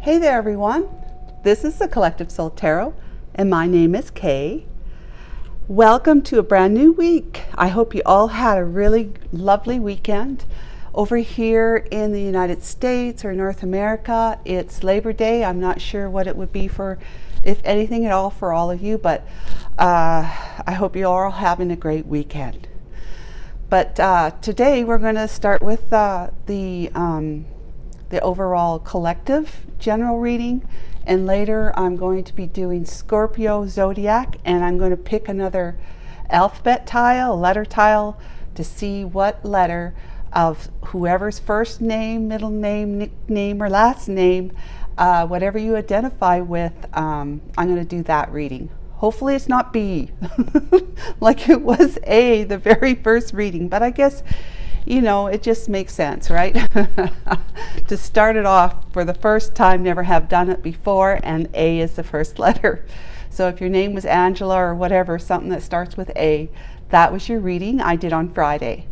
Hey there everyone, this is the Collective Soul Tarot and my name is Kay. Welcome to a brand new week. I hope you all had a really lovely weekend. Over here in the United States or North America, it's Labor Day. I'm not sure what it would be for, if anything at all, for all of you, but I hope you are all having a great weekend. But today we're going to start with the overall collective general reading, and later I'm going to be doing Scorpio zodiac, and I'm going to pick another alphabet tile, a letter tile, to see what letter of whoever's first name, middle name, nickname, or last name, whatever you identify with, I'm going to do that reading. Hopefully it's not B, like it was A, the very first reading, but I guess, you know, it just makes sense, right? To start it off for the first time, never have done it before, and A is the first letter. So if your name was Angela or whatever, something that starts with A, that was your reading I did on Friday.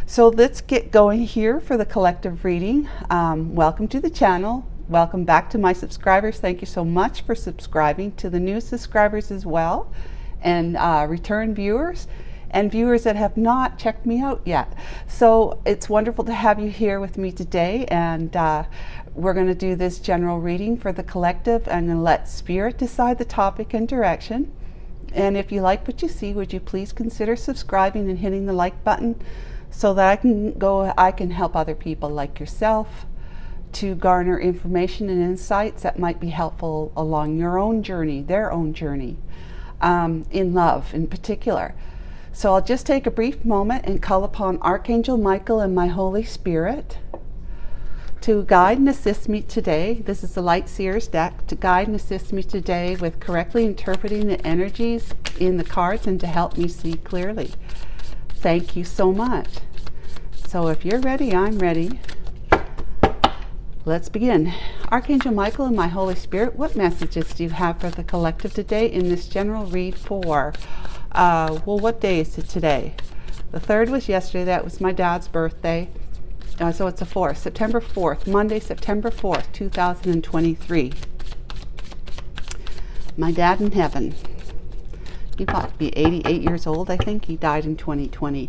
So let's get going here for the collective reading. Welcome to the channel. Welcome back to my subscribers. Thank you so much for subscribing, to the new subscribers as well, and return viewers. And viewers that have not checked me out yet. So it's wonderful to have you here with me today, and we're going to do this general reading for the collective. I'm going to let Spirit decide the topic and direction. And if you like what you see, would you please consider subscribing and hitting the like button so that I can help other people like yourself to garner information and insights that might be helpful along your own journey, their own journey, in love in particular. So I'll just take a brief moment and call upon Archangel Michael and my Holy Spirit to guide and assist me today. This is the Light Seer's deck, to guide and assist me today with correctly interpreting the energies in the cards and to help me see clearly. Thank you so much. So if you're ready, I'm ready. Let's begin. Archangel Michael and my Holy Spirit, what messages do you have for the collective today in this general read for well, what day is it today? The 3rd was yesterday. That was my dad's birthday. So it's the 4th, September 4th, Monday, September 4th, 2023. My dad in heaven. He got to be 88 years old, I think. He died in 2020.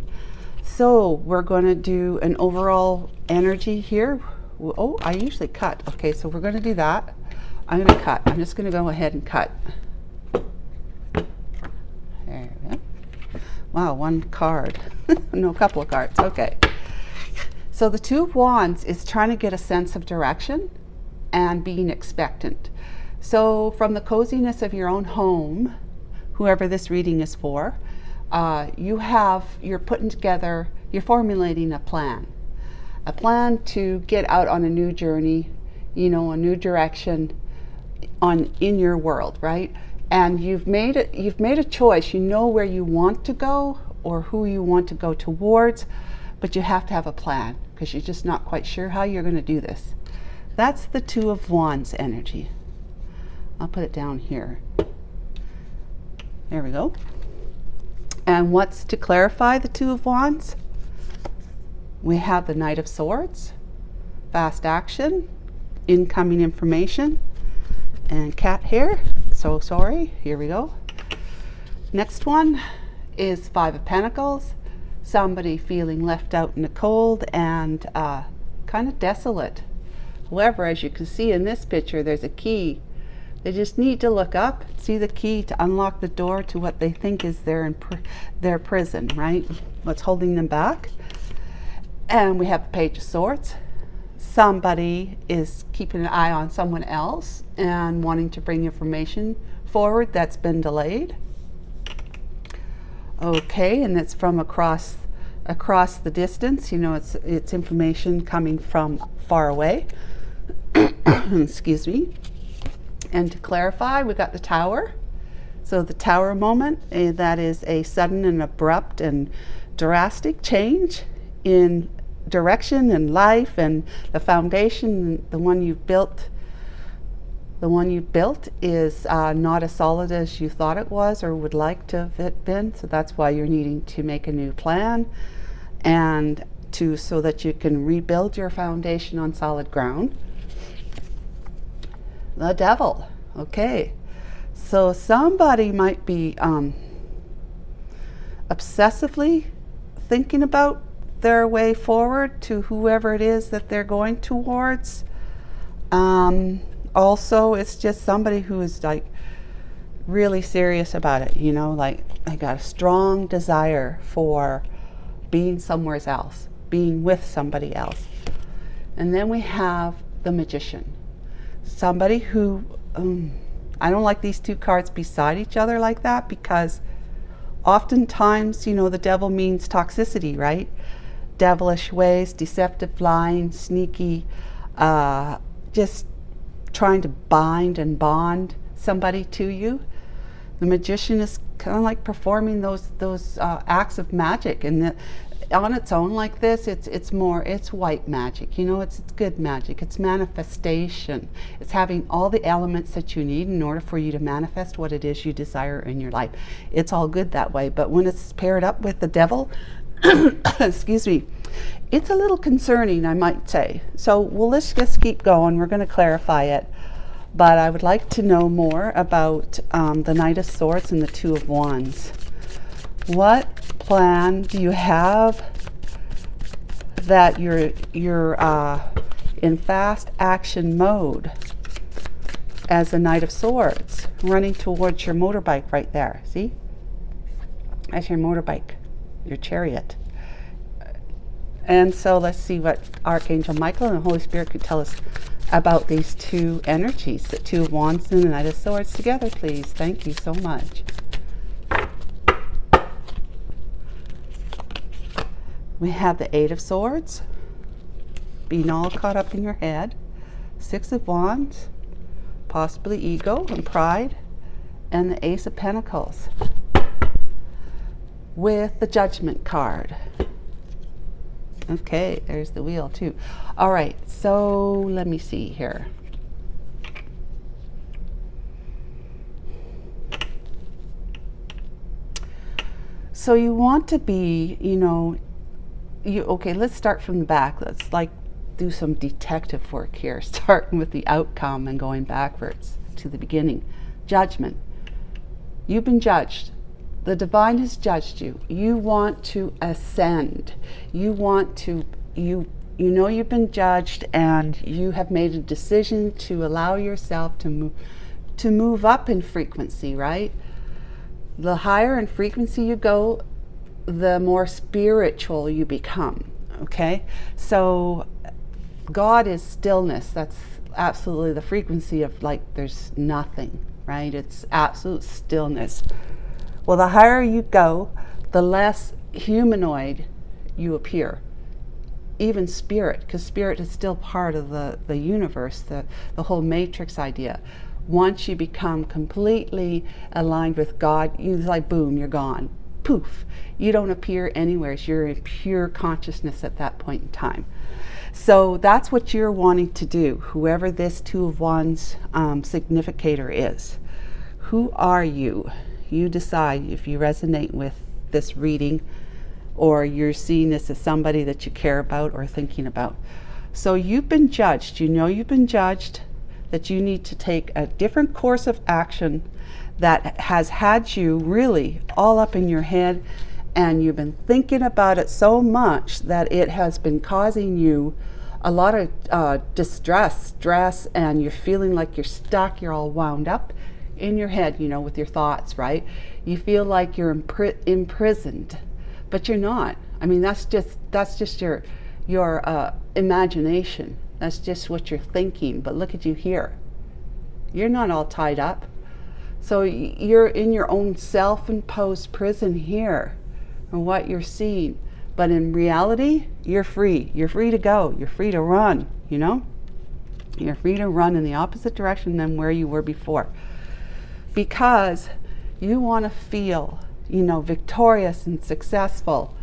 So we're going to do an overall energy here. Oh, I usually cut. Okay, so we're going to do that. I'm going to cut. I'm just going to go ahead and cut. There we go. Wow, one card. No, a couple of cards. Okay. So the Two of Wands is trying to get a sense of direction and being expectant. So from the coziness of your own home, whoever this reading is for, you're putting together, you're formulating a plan to get out on a new journey, you know, a new direction in your world, right? And you've made a choice. You know where you want to go or who you want to go towards, but you have to have a plan because you're just not quite sure how you're going to do this. That's the Two of Wands energy. I'll put it down here. There we go. And what's to clarify the Two of Wands? We have the Knight of Swords, fast action, incoming information, and cat hair. So sorry, here we go. Next one is Five of Pentacles, somebody feeling left out in the cold and kind of desolate. However, as you can see in this picture, there's a key. They just need to look up, see the key to unlock the door to what they think is their prison, right? What's holding them back. And we have the Page of Swords. Somebody is keeping an eye on someone else and wanting to bring information forward that's been delayed. Okay, and it's from across the distance. You know, it's information coming from far away. Excuse me. And to clarify, we got the Tower. So the Tower moment, that is a sudden and abrupt and drastic change in direction and life, and the foundation, the one you built is not as solid as you thought it was or would like to have it been. So that's why you're needing to make a new plan, and so that you can rebuild your foundation on solid ground. the devil. Okay, so somebody might be obsessively thinking about their way forward to whoever it is that they're going towards. Also, it's just somebody who is like really serious about it, you know, like I got a strong desire for being somewhere else, being with somebody else. And then we have the Magician, somebody who, I don't like these two cards beside each other like that, because oftentimes, you know, the devil means toxicity, right? Devilish ways, deceptive, lying, sneaky, just trying to bind and bond somebody to you. The Magician is kind of like performing those acts of magic, and on its own like this, it's white magic, you know, it's good magic, it's manifestation, it's having all the elements that you need in order for you to manifest what it is you desire in your life. It's all good that way, but when it's paired up with the devil, excuse me, it's a little concerning, I might say. So let's just keep going. We're going to clarify it, but I would like to know more about the Knight of Swords and the Two of Wands. What plan do you have that you're in fast action mode as a Knight of Swords, running towards your motorbike right there? See? As your motorbike, your chariot. And so let's see what Archangel Michael and the Holy Spirit could tell us about these two energies, the Two of Wands and the Knight of Swords together, please. Thank you so much. We have the Eight of Swords, being all caught up in your head. Six of Wands, possibly ego and pride, and the Ace of Pentacles with the Judgment card. Okay, there's the wheel too. All right, so let me see here. So you want to be, you know, okay, let's start from the back. Let's like do some detective work here, starting with the outcome and going backwards to the beginning. Judgment. You've been judged. The divine has judged you. You want to ascend. You want to, you know you've been judged, and you have made a decision to allow yourself to move up in frequency, right? The higher in frequency you go, the more spiritual you become, okay? So God is stillness. That's absolutely the frequency of like there's nothing, right? It's absolute stillness. Well, the higher you go, the less humanoid you appear. Even spirit, because spirit is still part of the universe, the whole matrix idea. Once you become completely aligned with God, you like boom, you're gone. Poof. You don't appear anywhere. You're in pure consciousness at that point in time. So that's what you're wanting to do, whoever this Two of Wands significator is. Who are you? You decide if you resonate with this reading, or you're seeing this as somebody that you care about or thinking about. So you've been judged. You know you've been judged, that you need to take a different course of action that has had you really all up in your head, and you've been thinking about it so much that it has been causing you a lot of distress, stress, and you're feeling like you're stuck, you're all wound up in your head, you know, with your thoughts, right? You feel like you're imprisoned, but you're not. I mean, that's just your imagination. That's just what you're thinking. But look at you here. You're not all tied up. So you're in your own self-imposed prison here, and what you're seeing. But in reality, you're free. You're free to go. You're free to run. You know, you're free to run in the opposite direction than where you were before. Because you want to feel, you know, victorious and successful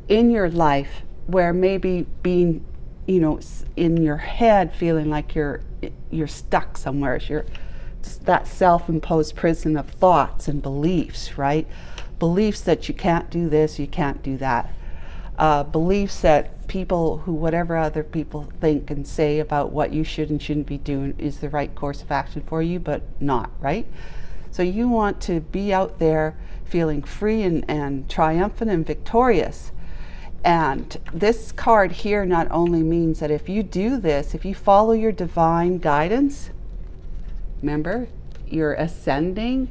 in your life, where maybe being, you know, in your head feeling like you're stuck somewhere. You're just that self-imposed prison of thoughts and beliefs, right? Beliefs that you can't do this, you can't do that. beliefs that people who, whatever other people think and say about what you should and shouldn't be doing is the right course of action for you, but not, right? So you want to be out there feeling free and triumphant and victorious. And this card here not only means that if you do this, if you follow your divine guidance, remember, you're ascending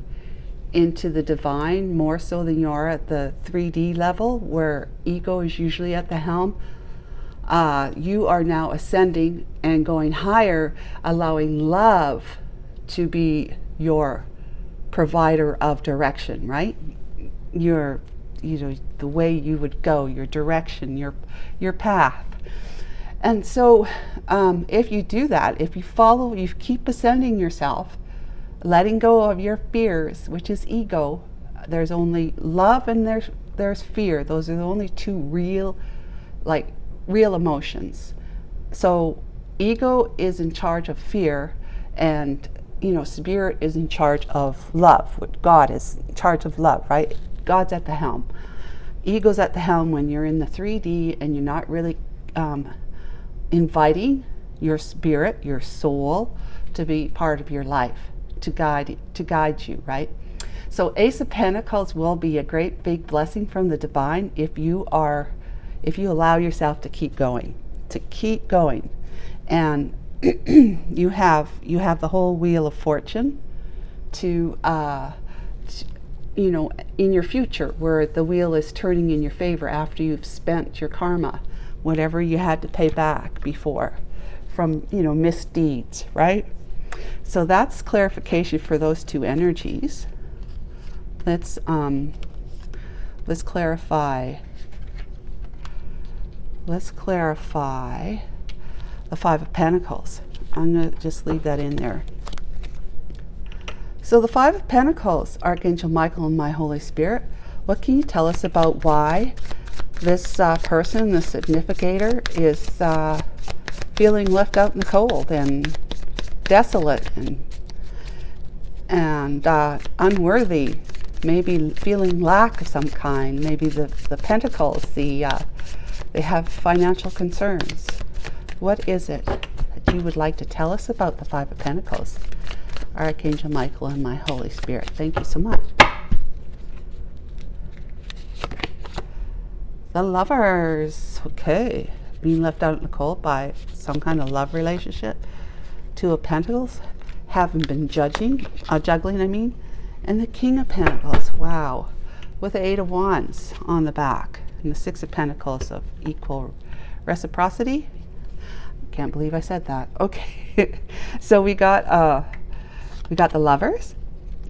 into the divine more so than you are at the 3D level where ego is usually at the helm. You are now ascending and going higher, allowing love to be your provider of direction, right? The way you would go, your direction, your path. And so if you do that, if you follow, you keep ascending yourself, letting go of your fears, which is ego. There's only love and there's fear. Those are the only two real emotions. So ego is in charge of fear, and spirit is in charge of love. God is in charge of love, right? God's at the helm. Ego's at the helm when you're in the 3D and you're not really inviting your spirit, your soul, to be part of your life, to guide you, right? So Ace of Pentacles will be a great big blessing from the divine if you allow yourself to keep going, and you have the whole wheel of fortune to in your future, where the wheel is turning in your favor after you've spent your karma, whatever you had to pay back before from misdeeds, right? So that's clarification for those two energies. Let's clarify the Five of Pentacles. I'm going to just leave that in there. So the Five of Pentacles, Archangel Michael and my Holy Spirit, what can you tell us about why this person, the significator, is feeling left out in the cold and desolate and unworthy, maybe feeling lack of some kind? Maybe the Pentacles, they have financial concerns. What is it that you would like to tell us about the Five of Pentacles? Archangel Michael and my Holy Spirit, thank you so much. The Lovers, okay, being left out in the cold by some kind of love relationship. Two of Pentacles, haven't been juggling, and the King of Pentacles, wow, with the Eight of Wands on the back, and the Six of Pentacles of equal reciprocity. Can't believe I said that. Okay, so we got the Lovers.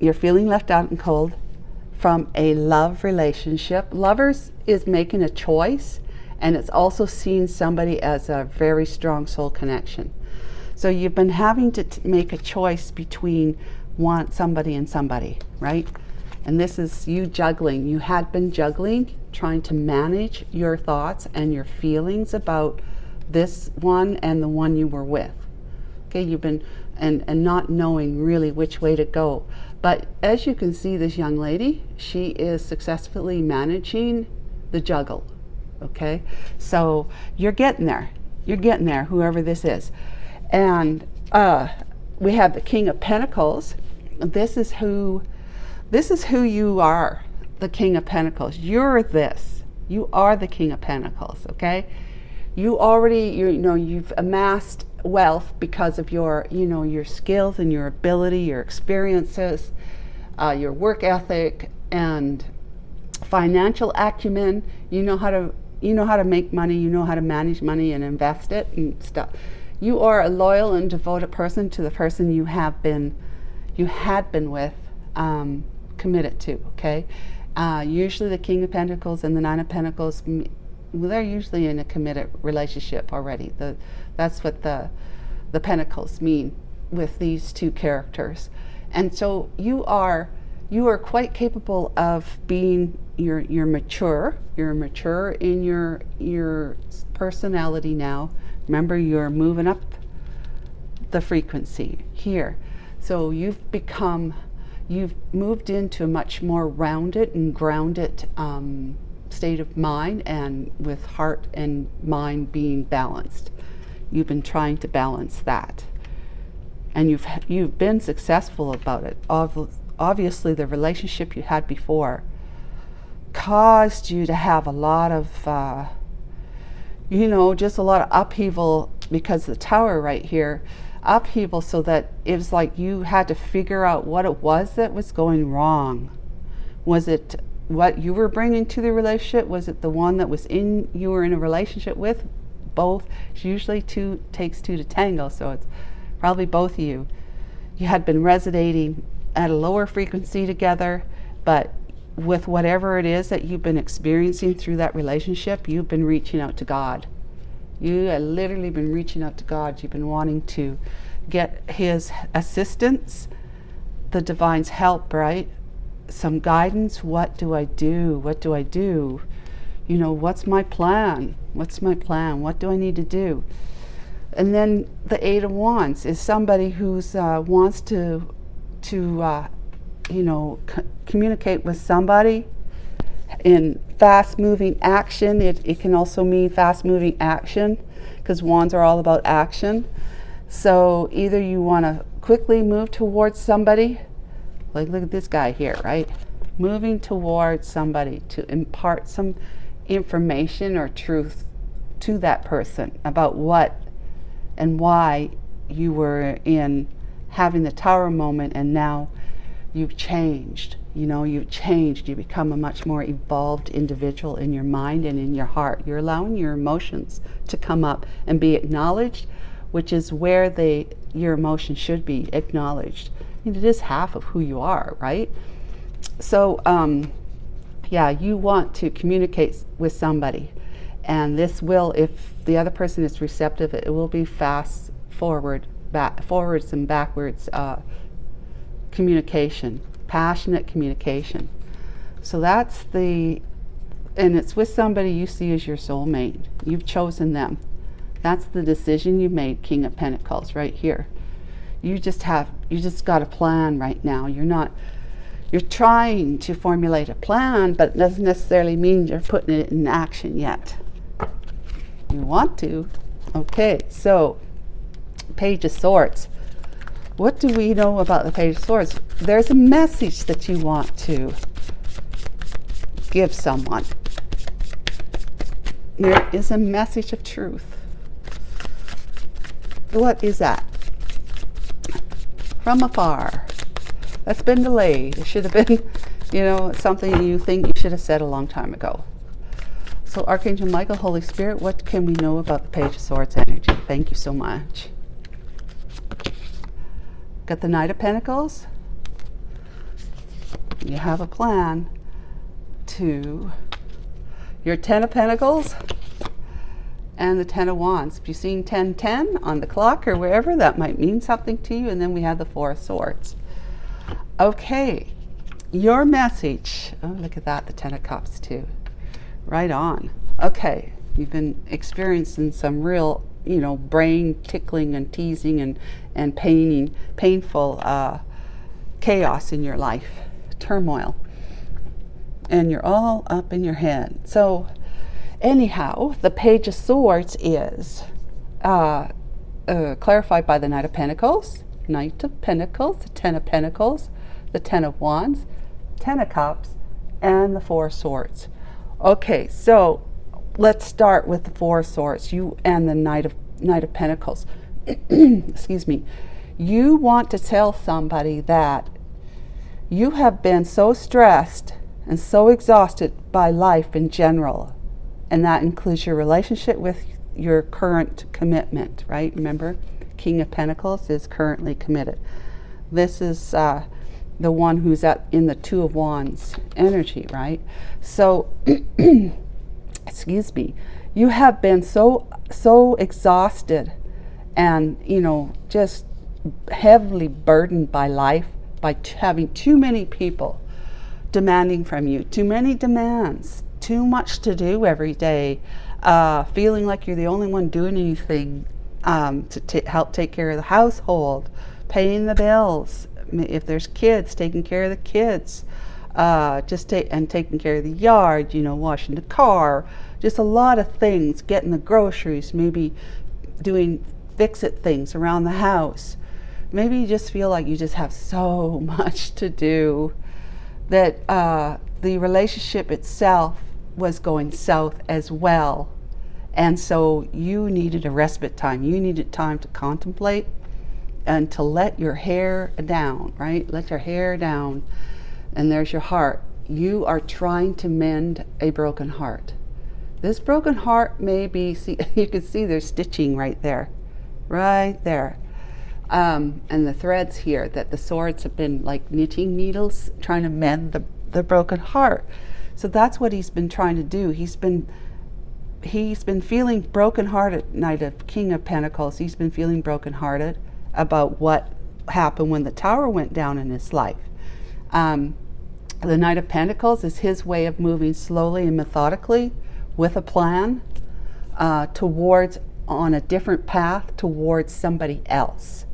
You're feeling left out and cold from a love relationship. Lovers is making a choice, and it's also seeing somebody as a very strong soul connection. So you've been having to make a choice between somebody and somebody, right? And this is you juggling. You had been juggling, trying to manage your thoughts and your feelings about this one and the one you were with. Okay, you've been and not knowing really which way to go. But as you can see, this young lady, she is successfully managing the juggle. Okay, so you're getting there. You're getting there, whoever this is. And we have the King of Pentacles. This is who you are, the King of Pentacles. You're this. You are the King of Pentacles, okay? You've amassed wealth because of your skills and your ability, your experiences, your work ethic, and financial acumen. You know how to make money. You know how to manage money and invest it and stuff. You are a loyal and devoted person to the person you had been with, committed to. Okay, usually the King of Pentacles and the Nine of Pentacles, they're usually in a committed relationship already. That's what the Pentacles mean with these two characters. And so you are quite capable of being you're mature in your personality now. Remember, you're moving up the frequency here. So you've moved into a much more rounded and grounded state of mind and with heart and mind being balanced. You've been trying to balance that, and you've been successful about it. Obviously, the relationship you had before caused you to have a lot of, just a lot of upheaval, because the Tower right here, upheaval, so that it was like you had to figure out what it was that was going wrong. Was it what you were bringing to the relationship? Was it the one that you were in a relationship with? Both. Usually takes two to tango, so it's probably both of you. You had been resonating at a lower frequency together, but with whatever it is that you've been experiencing through that relationship, you've been reaching out to God. You have literally been reaching out to God. You've been wanting to get His assistance, the Divine's help, right? Some guidance. What do I do? What do I do? What's my plan? What's my plan? What do I need to do? And then the Eight of Wands is somebody who's wants to communicate with somebody in fast-moving action. It can also mean fast-moving action, because wands are all about action. So either you want to quickly move towards somebody, like look at this guy here, right? Moving towards somebody to impart some information or truth to that person about what and why you were in having the Tower moment, and now you've changed. You've changed. You become a much more evolved individual in your mind and in your heart. You're allowing your emotions to come up and be acknowledged, which is where your emotions should be acknowledged. It is half of who you are, right? So, you want to communicate with somebody, and this will, if the other person is receptive, it will be fast forwards and backwards communication, passionate communication. So and it's with somebody you see as your soulmate. You've chosen them. That's the decision you made, King of Pentacles, right here. You just got a plan right now. You're trying to formulate a plan, but it doesn't necessarily mean you're putting it in action yet. You want to. Okay, so Page of Swords. What do we know about the Page of Swords? There's a message that you want to give someone. There is a message of truth. What is that? From afar. That's been delayed. It should have been, something you think you should have said a long time ago. So Archangel Michael, Holy Spirit, what can we know about the Page of Swords energy? Thank you so much. Got the Knight of Pentacles. You have a plan to your Ten of Pentacles and the Ten of Wands. If you've seen 10:10 on the clock or wherever, that might mean something to you. And then we have the Four of Swords. Okay, your message. Oh, look at that, the Ten of Cups too. Right on. Okay, you've been experiencing some real, brain tickling and teasing and painful chaos in your life, turmoil. And you're all up in your head. So anyhow, the Page of Swords is clarified by the Knight of Pentacles, the Ten of Pentacles, the Ten of Wands, Ten of Cups, and the Four of Swords. Okay, so let's start with the Four of Swords, you and the Knight of Pentacles. Excuse me. You want to tell somebody that you have been so stressed and so exhausted by life in general, and that includes your relationship with your current commitment, right? Remember, King of Pentacles is currently committed. This is the one who's in the Two of Wands energy, right? So, excuse me, you have been so exhausted and, just heavily burdened by life, by having too many people demanding from you, too many demands, too much to do every day, feeling like you're the only one doing anything to help take care of the household, paying the bills, if there's kids, taking care of the kids, and taking care of the yard, washing the car, just a lot of things, getting the groceries, maybe doing fix-it things around the house. Maybe you just feel like you just have so much to do that the relationship itself was going south as well. And so you needed a respite time. You needed time to contemplate and to let your hair down, right? Let your hair down. And there's your heart. You are trying to mend a broken heart. This broken heart may be, you can see there's stitching right there. Right there. And the threads here, that the swords have been like knitting needles trying to mend the broken heart. So that's what he's been trying to do. He's been feeling brokenhearted. Knight of King of Pentacles. He's been feeling brokenhearted about what happened when the tower went down in his life. The Knight of Pentacles is his way of moving slowly and methodically with a plan towards on a different path towards somebody else.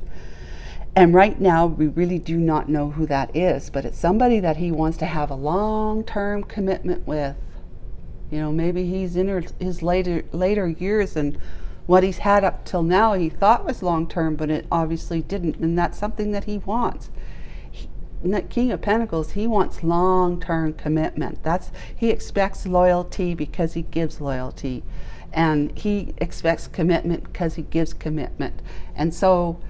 And right now we really do not know who that is, but it's somebody that he wants to have a long-term commitment with. Maybe he's in his later years, and what he's had up till now he thought was long-term, but it obviously didn't, and that's something that he wants. King of Pentacles, he wants long-term commitment. He expects loyalty because he gives loyalty, and he expects commitment because he gives commitment. And so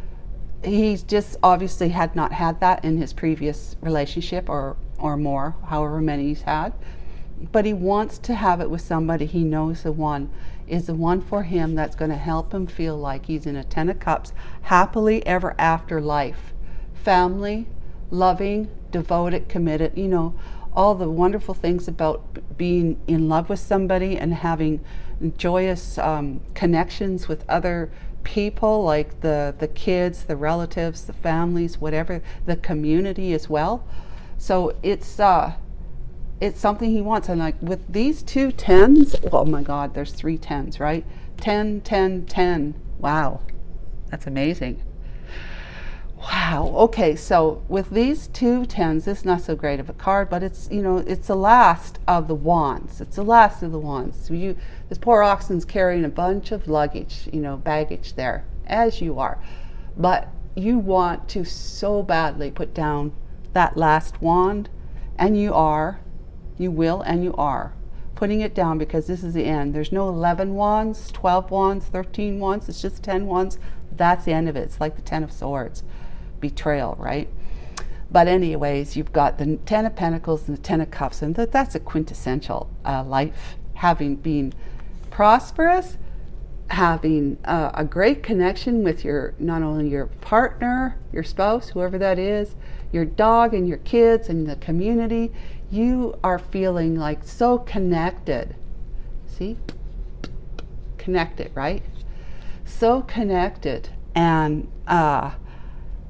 he's just obviously had not had that in his previous relationship or more, however many he's had. But he wants to have it with somebody he knows is the one for him that's going to help him feel like he's in a 10 of Cups, happily ever after life. Family, loving, devoted, committed, all the wonderful things about being in love with somebody and having joyous connections with other people, like the kids, the relatives, the families, whatever, the community as well. So it's something he wants. And like with these two 10s, oh my God, there's 3 10s, right? 10, 10, 10. Wow, that's amazing. Wow. Okay, so with these 2 10s, this is not so great of a card, but it's it's the last of the wands. It's the last of the wands. So this poor oxen's carrying a bunch of luggage, baggage there, as you are. But you want to so badly put down that last wand, and you will, and you are putting it down, because this is the end. There's no 11 wands, 12 wands, 13 wands. It's just 10 wands. That's the end of it. It's like the 10 of Swords. Betrayal, right? But anyways, you've got the 10 of Pentacles and the 10 of Cups, and that's a quintessential life. Having been prosperous, having a great connection with not only your partner, your spouse, whoever that is, your dog and your kids and the community. You are feeling like so connected. See? Connected, right? So connected and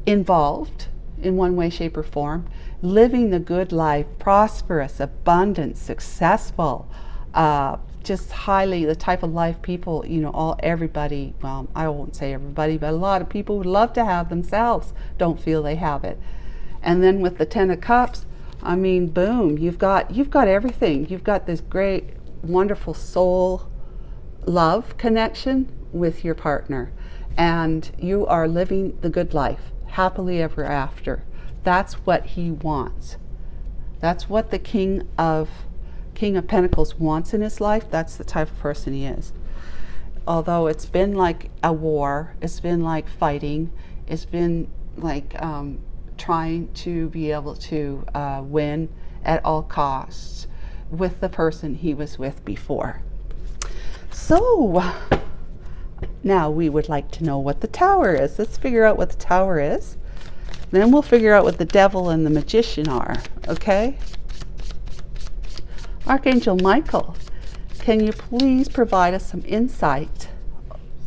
involved in one way, shape, or form, living the good life, prosperous, abundant, successful, just highly the type of life people, everybody, well, I won't say everybody, but a lot of people would love to have themselves, don't feel they have it. And then with the 10 of Cups, I mean, boom, you've got everything. You've got this great, wonderful soul love connection with your partner, and you are living the good life, happily ever after. That's what he wants. That's what the King of Pentacles wants in his life. That's the type of person he is. Although it's been like a war, it's been like fighting, it's been like trying to be able to win at all costs with the person he was with before. So now we would like to know what the Tower is. Let's figure out what the Tower is. Then we'll figure out what the Devil and the Magician are, okay? Archangel Michael, can you please provide us some insight?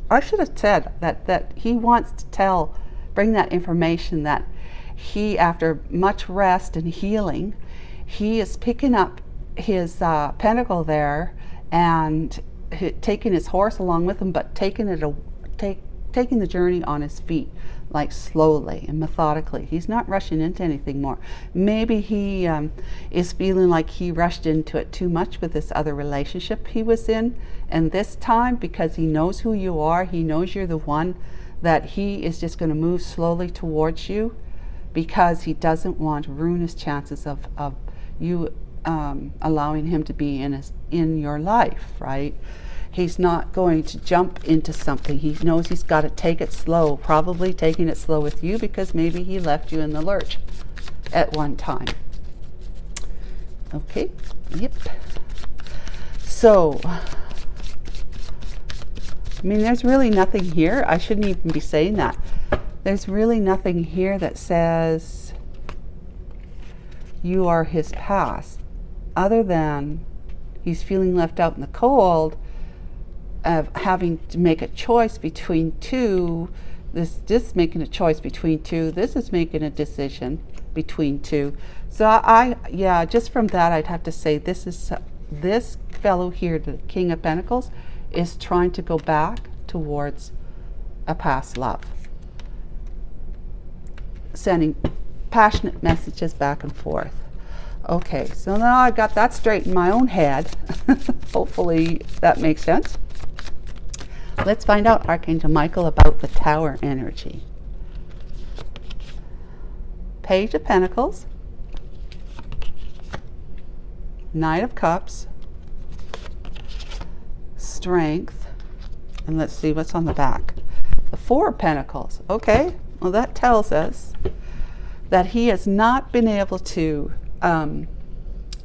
I should have said that he wants to bring that information that he, after much rest and healing, he is picking up his pentacle there and taking his horse along with him, but taking taking the journey on his feet, like slowly and methodically. He's not rushing into anything more. Maybe he is feeling like he rushed into it too much with this other relationship he was in. And this time, because he knows who you are, he knows you're the one, that he is just going to move slowly towards you, because he doesn't want to ruin his chances of you allowing him to be in your life, right? He's not going to jump into something. He knows he's got to take it slow, probably taking it slow with you, because maybe he left you in the lurch at one time. Okay, yep. So, I mean, there's really nothing here. I shouldn't even be saying that. There's really nothing here that says you are his past, other than he's feeling left out in the cold of having to make a choice between two. This making a choice between two. This is making a decision between two. So yeah, just from that, I'd have to say this fellow here, the King of Pentacles, is trying to go back towards a past love, sending passionate messages back and forth. Okay, so now I got that straight in my own head. Hopefully that makes sense. Let's find out, Archangel Michael, about the Tower energy. Page of Pentacles, Knight of Cups, Strength, and let's see what's on the back. The Four of Pentacles. Okay, well, that tells us that he has not been able to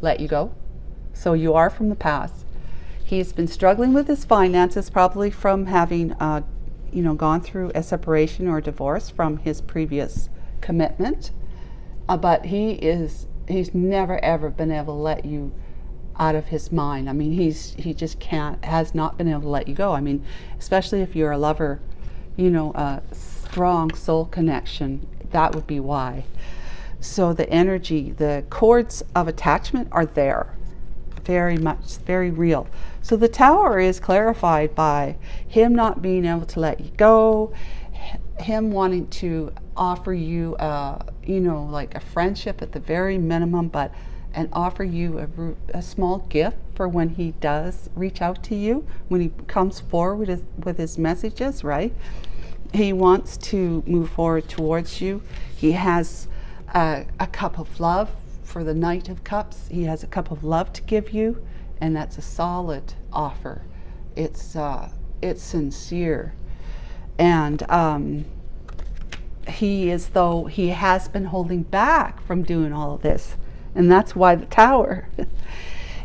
let you go. So you are from the past. He's been struggling with his finances, probably from having gone through a separation or divorce from his previous commitment. But he's never ever been able to let you out of his mind. I mean, he just has not been able to let you go. I mean, especially if you're a lover, a strong soul connection, that would be why. So the energy, the cords of attachment are there, very much, very real. So the Tower is clarified by him not being able to let you go, him wanting to offer you, like a friendship at the very minimum, and offer you a small gift for when he does reach out to you, when he comes forward with his messages, right? He wants to move forward towards you. He has a cup of love for the Knight of Cups. He has a cup of love to give you, and that's a solid offer. It's sincere, and he has been holding back from doing all of this, and that's why the Tower.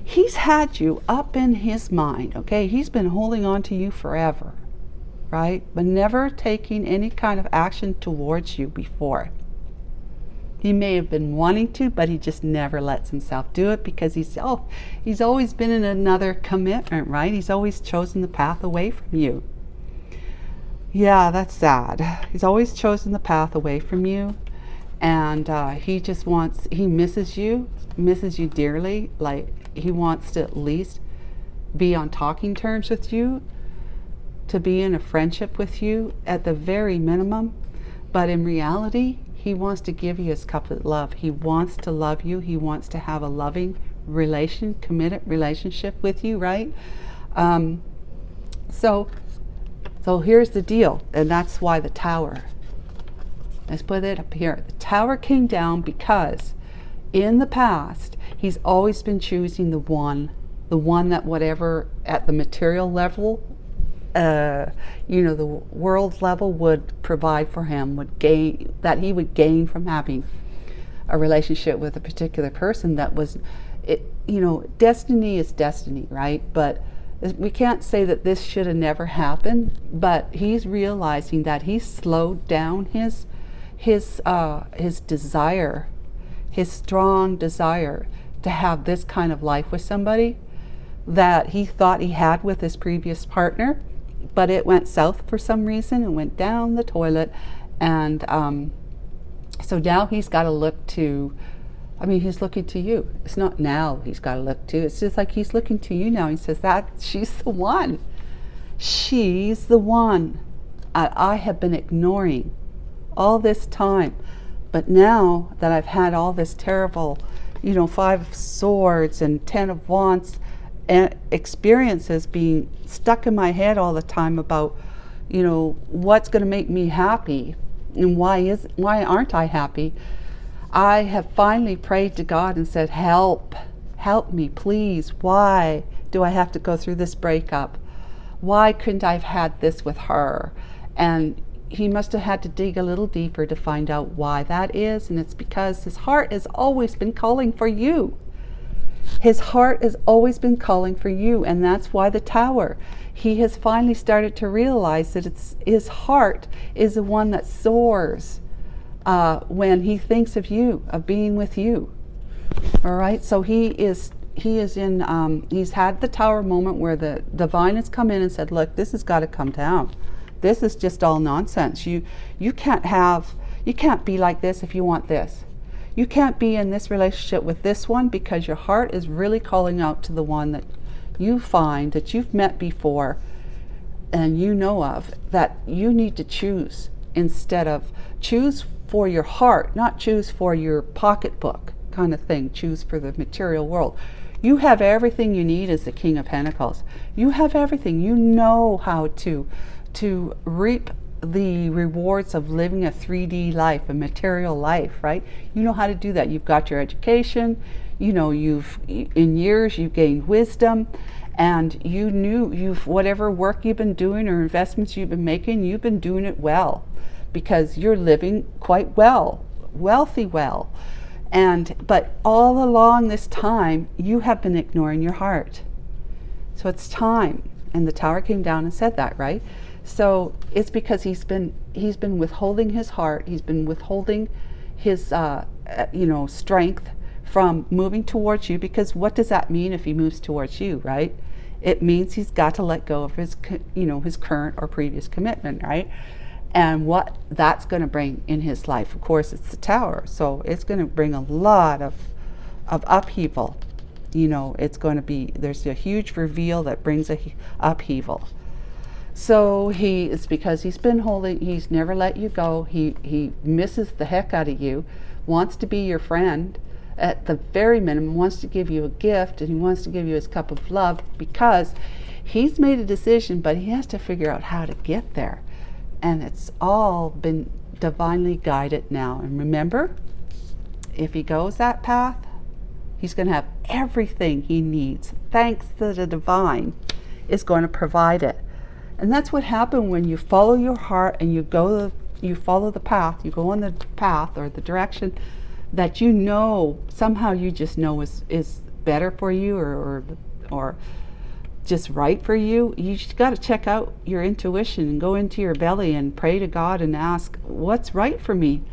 He's had you up in his mind. Okay, he's been holding on to you forever, right? But never taking any kind of action towards you before. He may have been wanting to, but he just never lets himself do it, because he's always been in another commitment, right? He's always chosen the path away from you. Yeah, that's sad. He's always chosen the path away from you, and he misses you dearly. Like, he wants to at least be on talking terms with you, to be in a friendship with you at the very minimum. But in reality, he wants to give you his cup of love. He wants to love you. He wants to have a loving committed relationship with you, right? So here's the deal, and that's why the Tower. Let's put it up here. The Tower came down because in the past, he's always been choosing the one that, whatever at the material level, the world level would provide for him, that he would gain from having a relationship with a particular person. That was it. Destiny is destiny, right? But we can't say that this should have never happened. But he's realizing that he's slowed down his desire, his strong desire to have this kind of life with somebody that he thought he had with his previous partner. But it went south for some reason and went down the toilet. And so now he's got to look to, he's looking to you. It's not now he's got to look to. It's just like he's looking to you now. He says that she's the one. She's the one. I have been ignoring all this time. But now that I've had all this terrible, 5 of Swords and 10 of Wands experiences being stuck in my head all the time about, what's going to make me happy and why aren't I happy? I have finally prayed to God and said, help me, please. Why do I have to go through this breakup? Why couldn't I have had this with her? And he must have had to dig a little deeper to find out why that is. And it's because his heart has always been calling for you. His heart has always been calling for you. And that's why the Tower. He has finally started to realize that his heart is the one that soars when he thinks of you, of being with you. All right. So he's had the Tower moment where the divine has come in and said, look, this has got to come down. This is just all nonsense. You can't be like this if you want this. You can't be in this relationship with this one because your heart is really calling out to the one that you find that you've met before and you know of, that you need to choose instead of choose for your heart, not choose for your pocketbook kind of thing, choose for the material world. You have everything you need as the King of Pentacles. You have everything. You know how to reap the rewards of living a 3D life, a material life, right? You know how to do that. You've got your education, in years you've gained wisdom, and whatever work you've been doing or investments you've been making, you've been doing it well because you're living quite well, wealthy well. But all along this time, you have been ignoring your heart. So it's time. And the Tower came down and said that, right? So it's because he's been withholding his heart. He's been withholding his, strength from moving towards you. Because what does that mean if he moves towards you, right? It means he's got to let go of his current or previous commitment, right? And what that's going to bring in his life, of course, it's the Tower. So it's going to bring a lot of upheaval. It's going to be, there's a huge reveal that brings a upheaval. So it's because he's never let you go. He misses the heck out of you, wants to be your friend at the very minimum, wants to give you a gift, and he wants to give you his cup of love because he's made a decision, but he has to figure out how to get there. And it's all been divinely guided now. And remember, if he goes that path, he's going to have everything he needs. Thanks to the divine is going to provide it. And that's what happened when you follow your heart and you follow the path, you go on the path or the direction that somehow you just know is better for you or just right for you. You just got to check out your intuition and go into your belly and pray to God and ask, what's right for me?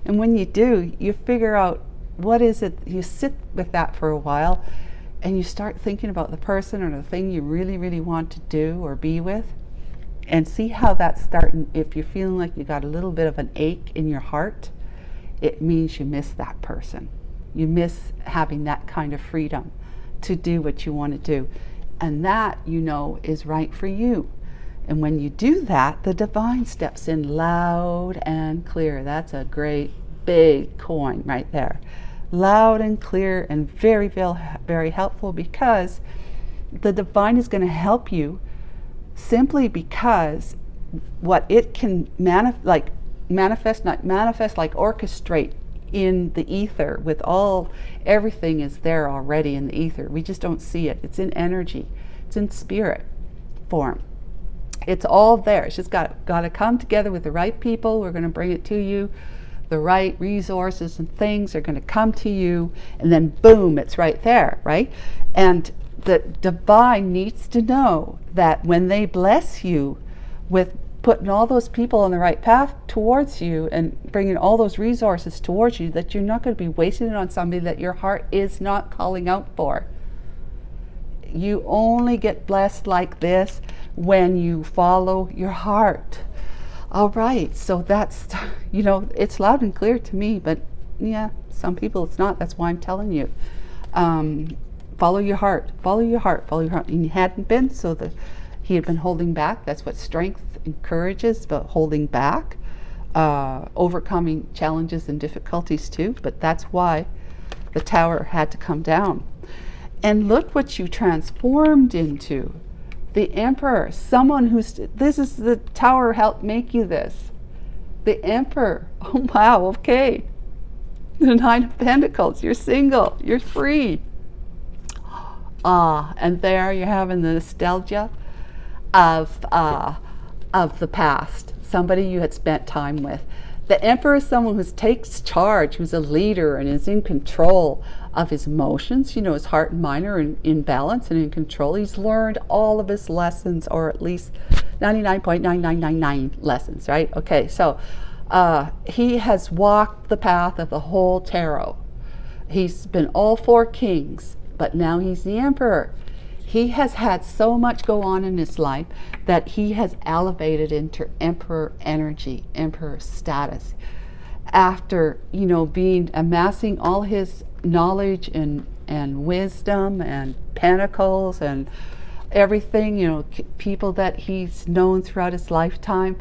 And when you do, you figure out what is it. You sit with that for a while and you start thinking about the person or the thing you really, really want to do or be with, and see how that's starting. If you're feeling like you got a little bit of an ache in your heart, it means you miss that person. You miss having that kind of freedom to do what you want to do. And that, is right for you. And when you do that, the divine steps in loud and clear. That's a great big coin right there. Loud and clear and very, very, very helpful, because the divine is going to help you simply because what it can manifest, orchestrate in the ether with everything is there already in the ether. We just don't see it. It's in energy. It's in spirit form. It's all there. It's just got to come together with the right people. We're going to bring it to you. The right resources and things are going to come to you, and then boom, it's right there, right? And the divine needs to know that when they bless you with putting all those people on the right path towards you and bringing all those resources towards you, that you're not going to be wasting it on somebody that your heart is not calling out for. You only get blessed like this when you follow your heart. All right, so that's, it's loud and clear to me, but yeah, some people it's not. That's why I'm telling you. Follow your heart, follow your heart, follow your heart. And he hadn't been, so He had been holding back. That's what strength encourages, but holding back, overcoming challenges and difficulties too. But that's why the Tower had to come down. And look what you transformed into. The Emperor, someone this is the Tower helped make you this. The Emperor, oh wow, okay. The Nine of Pentacles, you're single, you're free. And there you're having the nostalgia of the past, somebody you had spent time with. The Emperor is someone who takes charge, who's a leader and is in control of his emotions. You know, his heart and mind are in balance and in control. He's learned all of his lessons, or at least 99.9999 lessons, right? Okay, so he has walked the path of the whole tarot. He's been all four kings, but now he's the Emperor. He has had so much go on in his life that he has elevated into Emperor energy, Emperor status. After, you know, amassing all his knowledge and wisdom and pentacles and everything, you know, people that he's known throughout his lifetime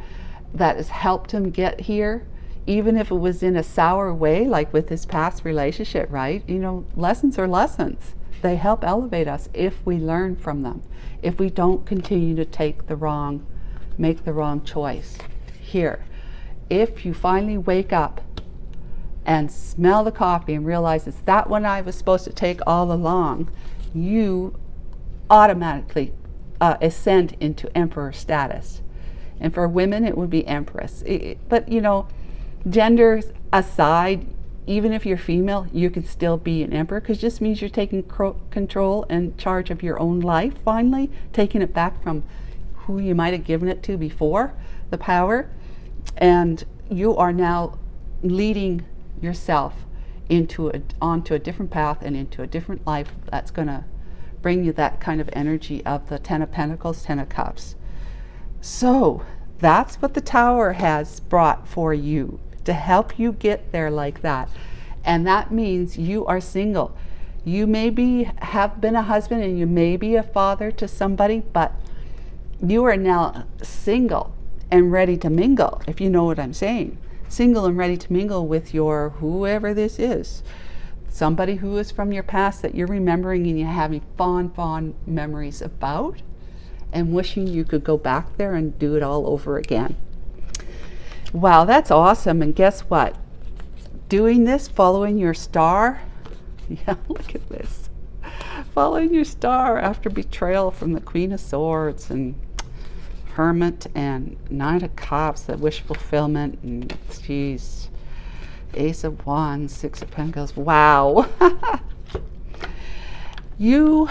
that has helped him get here, even if it was in a sour way, like with his past relationship, right? You know, lessons are lessons. They help elevate us if we learn from them, if we don't continue to make the wrong choice. Here, if you finally wake up and smell the coffee and realize it's that one I was supposed to take all along, you automatically ascend into Emperor status. And for women, it would be Empress. But, you know, gender aside, even if you're female, you can still be an Emperor, because it just means you're taking control and charge of your own life, finally, taking it back from who you might have given it to before, the power. And you are now leading yourself onto a different path and into a different life that's going to bring you that kind of energy of the Ten of Pentacles, Ten of Cups. So that's what the Tower has brought for you, to help you get there like that. And that means you are single. You have been a husband and you may be a father to somebody, but you are now single and ready to mingle, if you know what I'm saying. Single and ready to mingle with your whoever this is. Somebody who is from your past that you're remembering and you're having fond memories about, and wishing you could go back there and do it all over again. Wow, that's awesome. And guess what? Doing this, following your star. Yeah, look at this. Following your star after betrayal from the Queen of Swords and Hermit and Nine of Cups, the wish fulfillment, and geez, Ace of Wands, Six of Pentacles. Wow. You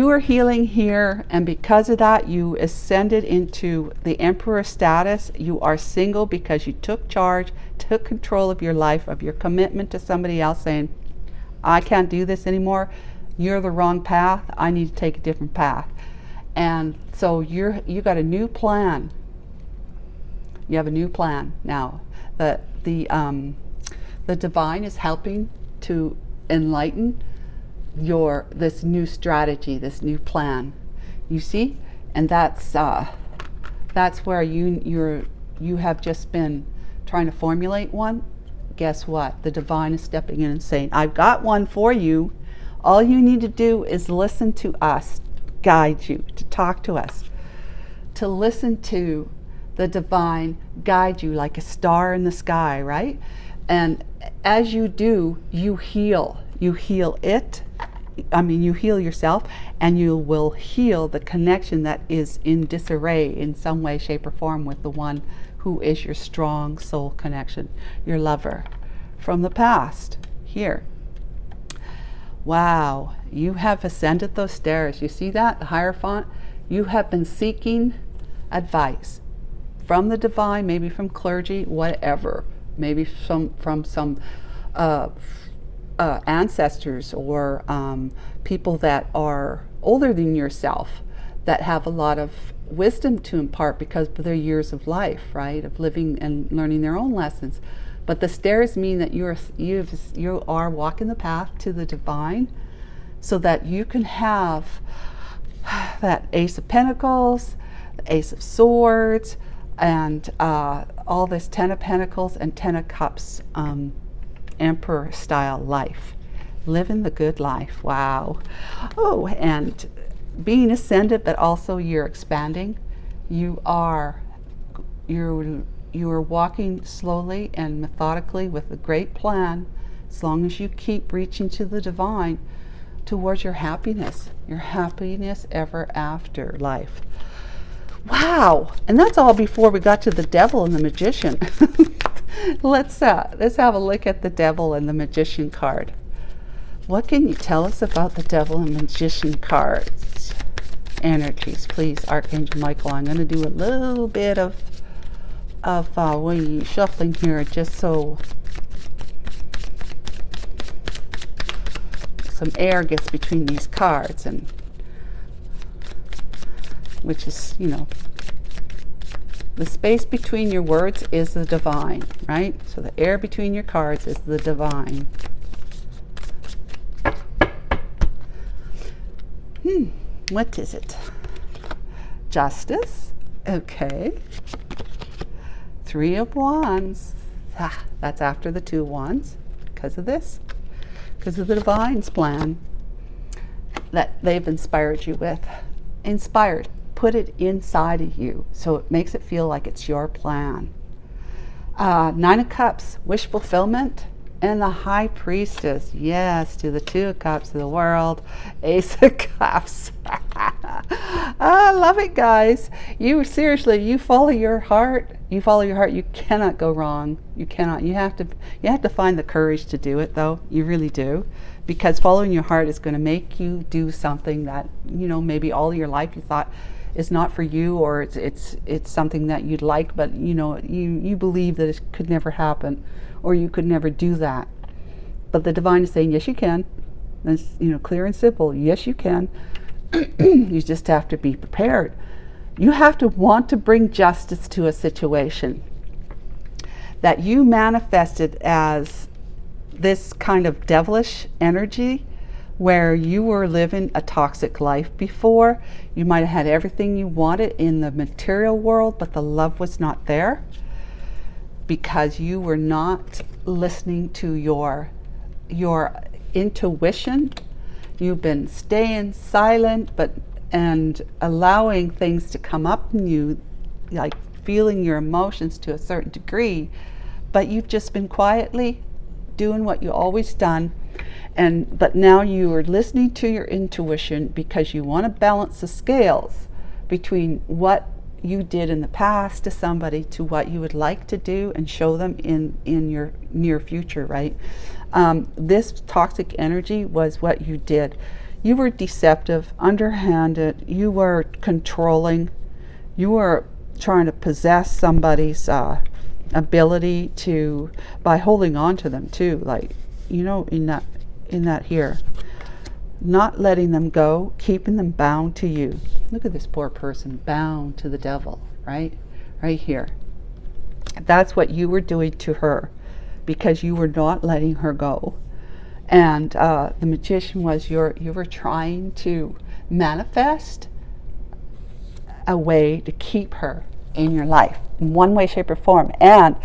are healing here, and because of that, you ascended into the Emperor status. You are single because you took charge, took control of your life, of your commitment to somebody else, saying, I can't do this anymore. You're the wrong path. I need to take a different path. And so you got a new plan. You have a new plan now. The divine is helping to enlighten this new strategy, this new plan. You see? And that's where you have just been trying to formulate one. Guess what? The divine is stepping in and saying, I've got one for you. All you need to do is listen to us, guide you, to talk to us, to listen to the divine guide you like a star in the sky, right? And as you do, you heal. You heal it. You heal yourself, and you will heal the connection that is in disarray in some way, shape, or form with the one who is your strong soul connection, your lover from the past. Here. Wow, you have ascended those stairs. You see that? The Hierophant? You have been seeking advice from the divine, maybe from clergy, whatever. Maybe from some ancestors or people that are older than yourself, that have a lot of wisdom to impart because of their years of life, right, of living and learning their own lessons. But the stairs mean that you are walking the path to the divine, so that you can have that Ace of Pentacles, Ace of Swords, and all this Ten of Pentacles and Ten of Cups, Emperor style life. Living the good life. Wow. Oh, and being ascended, but also you're expanding. You're walking slowly and methodically with a great plan, as long as you keep reaching to the divine towards your happiness ever after life. Wow. And that's all before we got to the Devil and the Magician. Let's have a look at the Devil and the Magician card. What can you tell us about the Devil and Magician cards? Energies, please, Archangel Michael. I'm going to do a little bit of shuffling here, just so some air gets between these cards, and which is, the space between your words is the divine, right? So the air between your cards is the divine. What is it? Justice. Okay. Three of Wands. That's after the Two of Wands, because of this. Because of the divine's plan that they've inspired you with. Inspired. Put it inside of you, so it makes it feel like it's your plan. Nine of Cups, wish fulfillment. And the High Priestess, yes, to the Two of Cups of the world. Ace of Cups. I love it, guys. You follow your heart. You follow your heart. You cannot go wrong. You cannot. You have to find the courage to do it, though. You really do, because following your heart is going to make you do something that maybe all your life you thought is not for you, or it's something that you'd like, but you believe that it could never happen, or you could never do that. But the divine is saying, yes, you can. That's clear and simple. Yes, you can. You just have to be prepared. You have to want to bring justice to a situation that you manifested as this kind of devilish energy, where you were living a toxic life before. You might have had everything you wanted in the material world, but the love was not there, because you were not listening to your intuition. You've been staying silent, and allowing things to come up in you, like feeling your emotions to a certain degree, but you've just been quietly doing what you always done. But now you are listening to your intuition, because you want to balance the scales between what you did in the past to somebody to what you would like to do and show them in your near future, right? This toxic energy was what you did. You were deceptive, underhanded, you were controlling, you were trying to possess somebody's ability by holding on to them too, like, in that here. Not letting them go, keeping them bound to you. Look at this poor person, bound to the devil, right? Right here. That's what you were doing to her, because you were not letting her go. And the Magician was you were trying to manifest a way to keep her in your life, in one way, shape, or form. And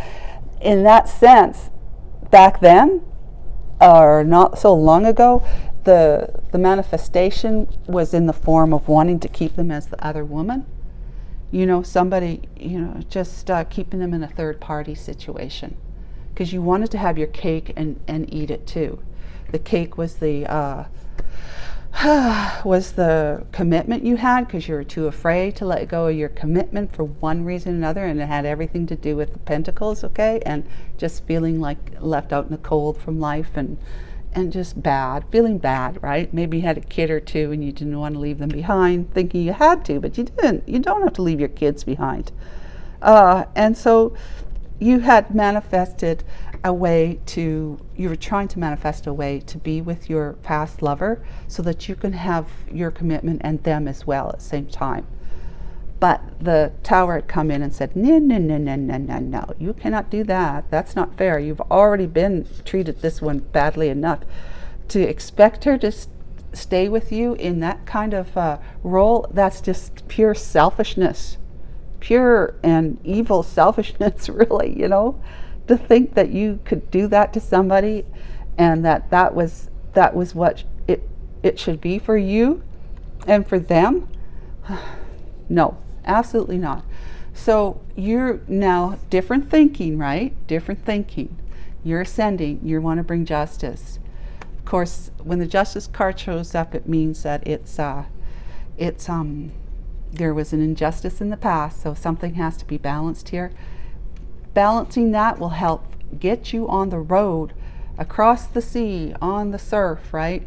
in that sense, back then, or not so long ago, the manifestation was in the form of wanting to keep them as the other woman. Somebody, just keeping them in a third party situation, because you wanted to have your cake and eat it too. The cake was the commitment you had, because you were too afraid to let go of your commitment for one reason or another, and it had everything to do with the pentacles, okay? And just feeling like left out in the cold from life, and just feeling bad, right? Maybe you had a kid or two and you didn't want to leave them behind, thinking you had to, but you didn't. You don't have to leave your kids behind. And so you had manifested you were trying to manifest a way to be with your past lover, so that you can have your commitment and them as well at the same time. But the Tower had come in and said, no, no, no, no, no, no, no, you cannot do that. That's not fair. You've already been treated this one badly enough. To expect her to stay with you in that kind of role, that's just pure selfishness. pure and evil selfishness, really, you know, to think that you could do that to somebody, and that was what it should be for you and for them. No, absolutely not. So you're now different thinking, right? Different thinking. You're ascending. You want to bring justice. Of course, when the justice card shows up, it means that there was an injustice in the past, so something has to be balanced here. Balancing that will help get you on the road, across the sea, on the surf, right,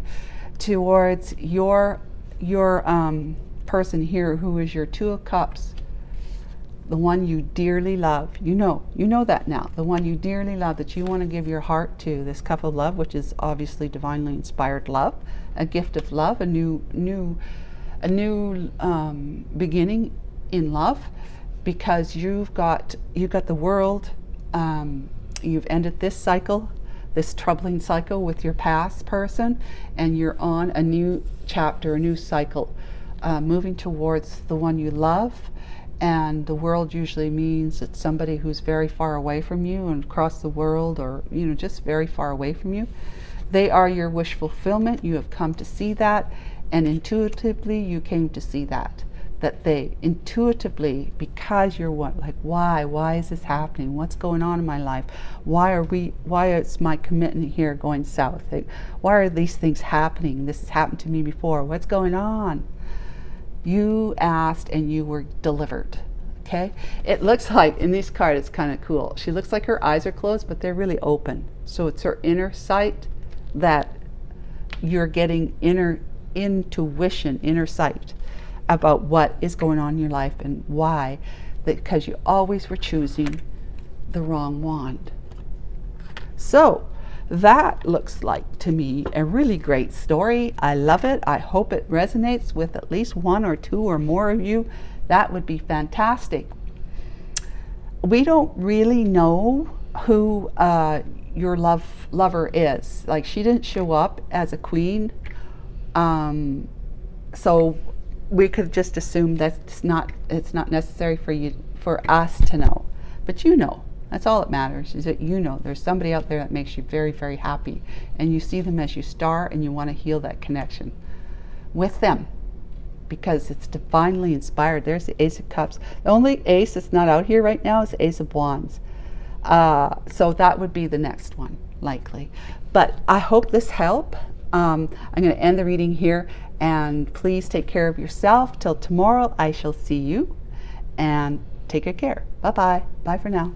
towards your person here, who is your Two of Cups, the one you dearly love. You know that now, the one you dearly love, that you want to give your heart to, this cup of love, which is obviously divinely inspired love, a gift of love, a new beginning in love, because you've got the world. You've ended this cycle, this troubling cycle with your past person, and you're on a new chapter, a new cycle, moving towards the one you love. And the world usually means it's somebody who's very far away from you, and across the world, or just very far away from you. They are your wish fulfillment. You have come to see that, and intuitively you came to see that they intuitively, because you're why is this happening? What's going on in my life? Why is my commitment here going south? Why are these things happening? This has happened to me before. What's going on? You asked and you were delivered. Okay? It looks like, in this card, it's kind of cool. She looks like her eyes are closed, but they're really open. So it's her inner sight that you're getting, inner intuition, inner sight about what is going on in your life and why. Because you always were choosing the wrong wand. So that looks like, to me, a really great story. I love it. I hope it resonates with at least one or two or more of you. That would be fantastic. We don't really know who your lover is. Like, she didn't show up as a queen, so we could just assume that it's not necessary for us to know. But that's all that matters, is that there's somebody out there that makes you very, very happy, and you see them as your star, and you want to heal that connection with them, because it's divinely inspired. There's the Ace of Cups. The only ace that's not out here right now is the Ace of Wands. So that would be the next one, likely. But I hope this helped. I'm going to end the reading here, and please take care of yourself. Till tomorrow, I shall see you, and take good care. Bye-bye. Bye for now.